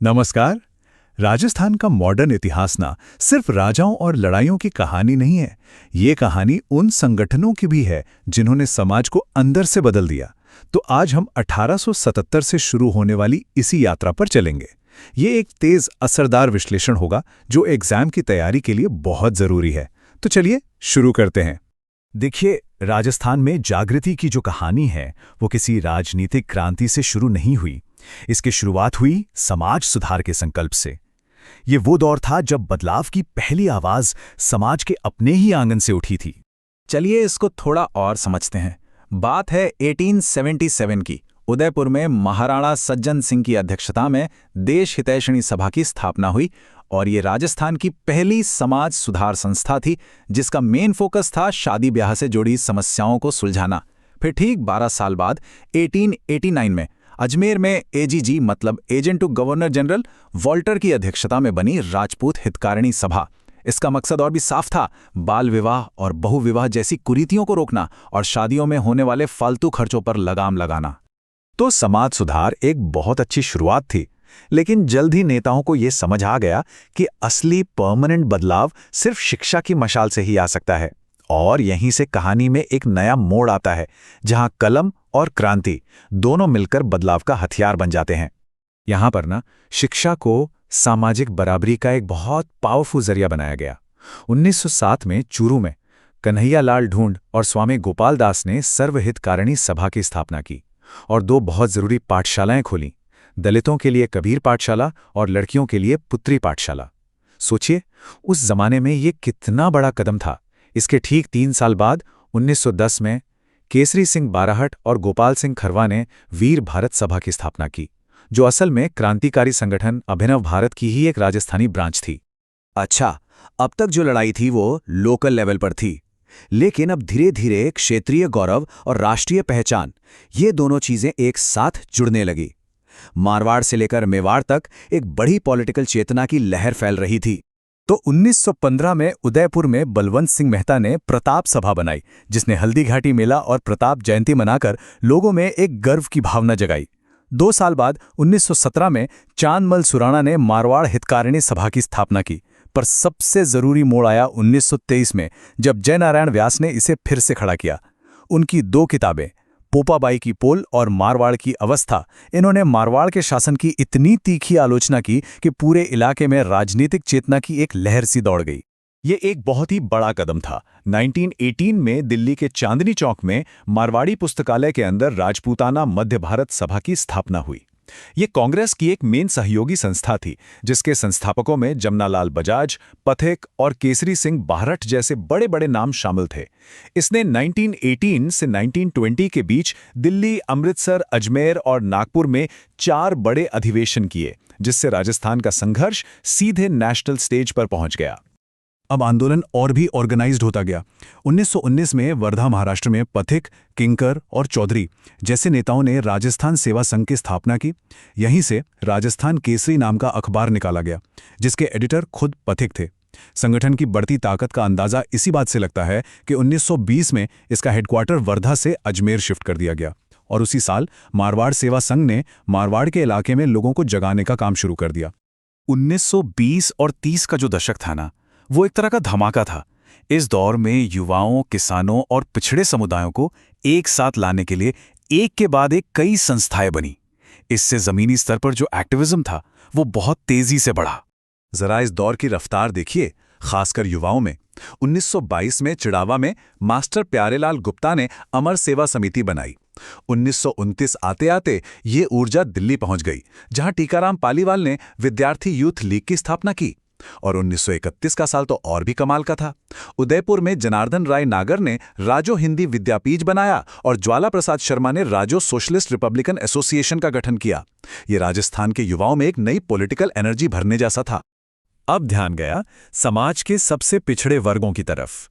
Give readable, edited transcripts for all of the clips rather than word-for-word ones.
नमस्कार। राजस्थान का मॉडर्न इतिहास ना सिर्फ राजाओं और लड़ाइयों की कहानी नहीं है। ये कहानी उन संगठनों की भी है जिन्होंने समाज को अंदर से बदल दिया। तो आज हम 1877 से शुरू होने वाली इसी यात्रा पर चलेंगे। ये एक तेज असरदार विश्लेषण होगा जो एग्जाम की तैयारी के लिए बहुत जरूरी है। तो चलिए शुरू करते हैं। देखिए, राजस्थान में जागृति की जो कहानी है वो किसी राजनीतिक क्रांति से शुरू नहीं हुई। इसकी शुरुआत हुई समाज सुधार के संकल्प से। ये वो दौर था जब बदलाव की पहली आवाज समाज के अपने ही आंगन से उठी थी। चलिए इसको थोड़ा और समझते हैं। बात है 1877 की। उदयपुर में महाराणा सज्जन सिंह की अध्यक्षता में देश हितैषणी सभा की स्थापना हुई और ये राजस्थान की पहली समाज सुधार संस्था थी जिसका मेन फोकस था शादी ब्याह से जुड़ी समस्याओं को सुलझाना। फिर ठीक 12 साल बाद 1889 में अजमेर में एजीजी मतलब agent to governor general Walter की अध्यक्षता में बनी राजपूत हितकारिणी सभा। इसका मकसद और भी साफ था, बाल विवाह और बहुविवाह जैसी कुरीतियों को रोकना और शादियों में होने वाले फालतू खर्चों पर लगाम लगाना। तो समाज सुधार एक बहुत अच्छी शुरुआत थी, लेकिन जल्द ही नेताओं को यह समझ आ गया कि असली परमानेंट बदलाव सिर्फ शिक्षा की मशाल से ही आ सकता है। और यहीं से कहानी में एक नया मोड़ आता है जहां कलम और क्रांति दोनों मिलकर बदलाव का हथियार बन जाते हैं। यहां पर ना शिक्षा को सामाजिक बराबरी का एक बहुत पावरफुल जरिया बनाया गया। 1907 में चूरू में कन्हैयालाल ढूंढ और स्वामी गोपाल दास ने सर्वहितकारिणी सभा की स्थापना की और 2 बहुत जरूरी पाठशालाएं खोलीं, दलितों के लिए कबीर पाठशाला और लड़कियों के लिए पुत्री पाठशाला। सोचिए, उस जमाने में ये कितना बड़ा कदम था। इसके ठीक 3 साल बाद 1910 में केसरी सिंह बाराहट और गोपाल सिंह खरवा ने वीर भारत सभा की स्थापना की, जो असल में क्रांतिकारी संगठन अभिनव भारत की ही एक राजस्थानी ब्रांच थी। अच्छा, अब तक जो लड़ाई थी वो लोकल लेवल पर थी, लेकिन अब धीरे धीरे क्षेत्रीय गौरव और राष्ट्रीय पहचान, ये दोनों चीजें एक साथ जुड़ने लगी। मारवाड़ से लेकर मेवाड़ तक एक बड़ी पॉलिटिकल चेतना की लहर फैल रही थी। तो 1915 में उदयपुर में बलवंत सिंह मेहता ने प्रताप सभा बनाई, जिसने हल्दी घाटी मेला और प्रताप जयंती मनाकर लोगों में एक गर्व की भावना जगाई। 2 साल बाद 1917 में चांदमल सुराणा ने मारवाड़ हितकारिणी सभा की स्थापना की। पर सबसे जरूरी मोड़ आया 1923 में, जब जयनारायण व्यास ने इसे फिर से खड़ा किया। उनकी 2 किताबें पोपाबाई की पोल और मारवाड़ की अवस्था, इन्होंने मारवाड़ के शासन की इतनी तीखी आलोचना की कि पूरे इलाके में राजनीतिक चेतना की एक लहर सी दौड़ गई। ये एक बहुत ही बड़ा कदम था। 1918 में दिल्ली के चांदनी चौक में मारवाड़ी पुस्तकालय के अंदर राजपूताना मध्य भारत सभा की स्थापना हुई। ये कांग्रेस की एक मेन सहयोगी संस्था थी, जिसके संस्थापकों में जमनालाल बजाज, पथिक और केसरी सिंह बारहट जैसे बड़े बड़े नाम शामिल थे। इसने 1918 से 1920 के बीच दिल्ली, अमृतसर, अजमेर और नागपुर में 4 बड़े अधिवेशन किए, जिससे राजस्थान का संघर्ष सीधे नेशनल स्टेज पर पहुंच गया। अब आंदोलन और भी ऑर्गेनाइज्ड होता गया। 1919 में वर्धा महाराष्ट्र में पथिक, किंकर और चौधरी जैसे नेताओं ने राजस्थान सेवा संघ की स्थापना की। यहीं से राजस्थान केसरी नाम का अखबार निकाला गया, जिसके एडिटर खुद पथिक थे। संगठन की बढ़ती ताकत का अंदाजा इसी बात से लगता है कि 1920 में इसका हेडक्वार्टर वर्धा से अजमेर शिफ्ट कर दिया गया और उसी साल मारवाड़ सेवा संघ ने मारवाड़ के इलाके में लोगों को जगाने का काम शुरू कर दिया। 1920 और 30 का जो दशक था ना, वो एक तरह का धमाका था। इस दौर में युवाओं, किसानों और पिछड़े समुदायों को एक साथ लाने के लिए एक के बाद एक कई संस्थाएं बनी। इससे जमीनी स्तर पर जो एक्टिविज्म था वो बहुत तेजी से बढ़ा। जरा इस दौर की रफ्तार देखिए, खासकर युवाओं में। 1922 में चिड़ावा में मास्टर प्यारेलाल गुप्ता ने अमर सेवा समिति बनाई। 1929 आते आते ये ऊर्जा दिल्ली पहुंच गई, जहां टीकाराम पालीवाल ने विद्यार्थी यूथ लीग की स्थापना की। और 1931 का साल तो और भी कमाल का था। उदयपुर में जनार्दन राय नागर ने राजो हिंदी विद्यापीठ बनाया और ज्वाला प्रसाद शर्मा ने राजो सोशलिस्ट रिपब्लिकन एसोसिएशन का गठन किया। ये राजस्थान के युवाओं में एक नई पॉलिटिकल एनर्जी भरने जैसा था। अब ध्यान गया समाज के सबसे पिछड़े वर्गों की तरफ।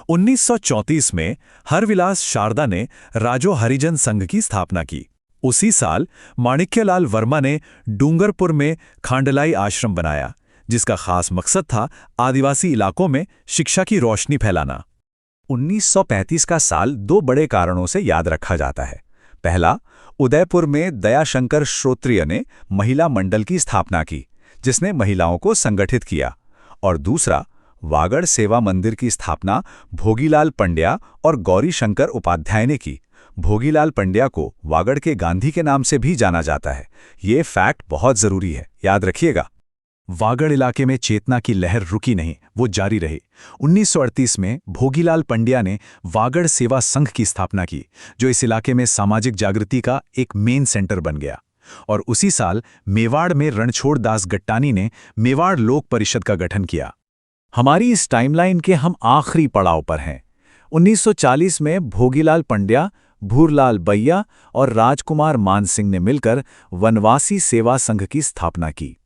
1934 में हरविलास शारदा ने राजो हरिजन संघ की स्थापना की। उसी साल माणिक्यलाल वर्मा ने डूंगरपुर में खांडलाई आश्रम बनाया, जिसका खास मकसद था आदिवासी इलाकों में शिक्षा की रोशनी फैलाना। 1935 का साल 2 बड़े कारणों से याद रखा जाता है। पहला, उदयपुर में दयाशंकर श्रोत्रिय ने महिला मंडल की स्थापना की, जिसने महिलाओं को संगठित किया। और दूसरा, वागड़ सेवा मंदिर की स्थापना भोगीलाल पंड्या और गौरीशंकर उपाध्याय ने की। भोगीलाल पंड्या को वागड़ के गांधी के नाम से भी जाना जाता है। ये फैक्ट बहुत जरूरी है, याद रखिएगा। वागड़ इलाके में चेतना की लहर रुकी नहीं, वो जारी रही। 1938 में भोगीलाल पंड्या ने वागड़ सेवा संघ की स्थापना की, जो इस इलाके में सामाजिक जागृति का एक मेन सेंटर बन गया। और उसी साल मेवाड़ में रणछोड़ दास गट्टानी ने मेवाड़ लोक परिषद का गठन किया। हमारी इस टाइमलाइन के हम आखिरी पड़ाव पर हैं। 1940 में भोगीलाल पंड्या, भूरलाल बैया और राजकुमार मानसिंह ने मिलकर वनवासी सेवा संघ की स्थापना की।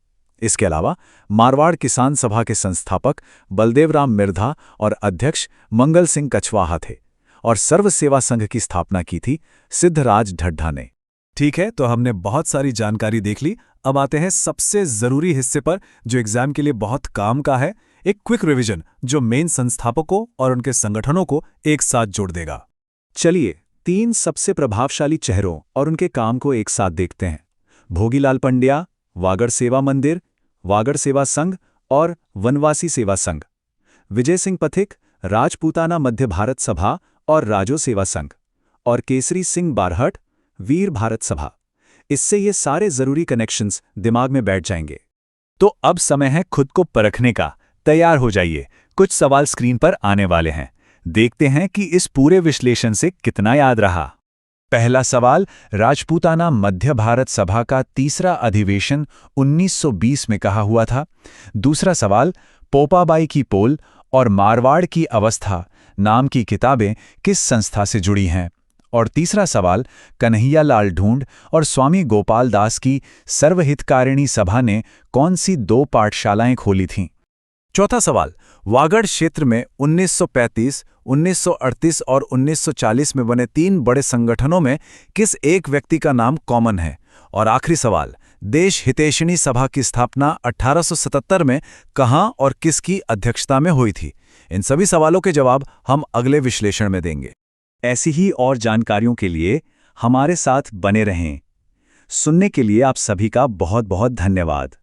इसके अलावा मारवाड़ किसान सभा के संस्थापक बलदेवराम मिर्धा और अध्यक्ष मंगल सिंह कछवाहा थे, और सर्व सेवा संघ की स्थापना की थी सिद्धराज ढड्ढा ने। ठीक है, तो हमने बहुत सारी जानकारी देख ली। अब आते हैं सबसे जरूरी हिस्से पर, जो एग्जाम के लिए बहुत काम का है। एक क्विक रिवीजन जो मेन संस्थापकों और उनके संगठनों को एक साथ जोड़ देगा। चलिए, 3 सबसे प्रभावशाली चेहरों और उनके काम को एक साथ देखते हैं। भोगीलाल पंड्या, वागड़ सेवा मंदिर, वागड़ सेवा संघ और वनवासी सेवा संघ। विजय सिंह पथिक, राजपूताना मध्य भारत सभा और राजो सेवा संघ। और केसरी सिंह बारहट, वीर भारत सभा। इससे ये सारे जरूरी कनेक्शंस दिमाग में बैठ जाएंगे। तो अब समय है खुद को परखने का। तैयार हो जाइए, कुछ सवाल स्क्रीन पर आने वाले हैं। देखते हैं कि इस पूरे विश्लेषण से कितना याद रहा। पहला सवाल, राजपूताना मध्य भारत सभा का तीसरा अधिवेशन 1920 में कहा हुआ था। दूसरा सवाल, पोपाबाई की पोल और मारवाड़ की अवस्था नाम की किताबें किस संस्था से जुड़ी हैं। और तीसरा सवाल, कन्हैयालाल ढूंढ और स्वामी गोपाल दास की सर्वहितकारिणी सभा ने कौन सी 2 पाठशालाएं खोली थीं। चौथा सवाल, वागड़ क्षेत्र में 1935, 1938 और 1940 में बने 3 बड़े संगठनों में किस एक व्यक्ति का नाम कॉमन है। और आखिरी सवाल, देश हितैषिणी सभा की स्थापना 1877 में कहां और किसकी अध्यक्षता में हुई थी। इन सभी सवालों के जवाब हम अगले विश्लेषण में देंगे। ऐसी ही और जानकारियों के लिए हमारे साथ बने रहें। सुनने के लिए आप सभी का बहुत बहुत धन्यवाद।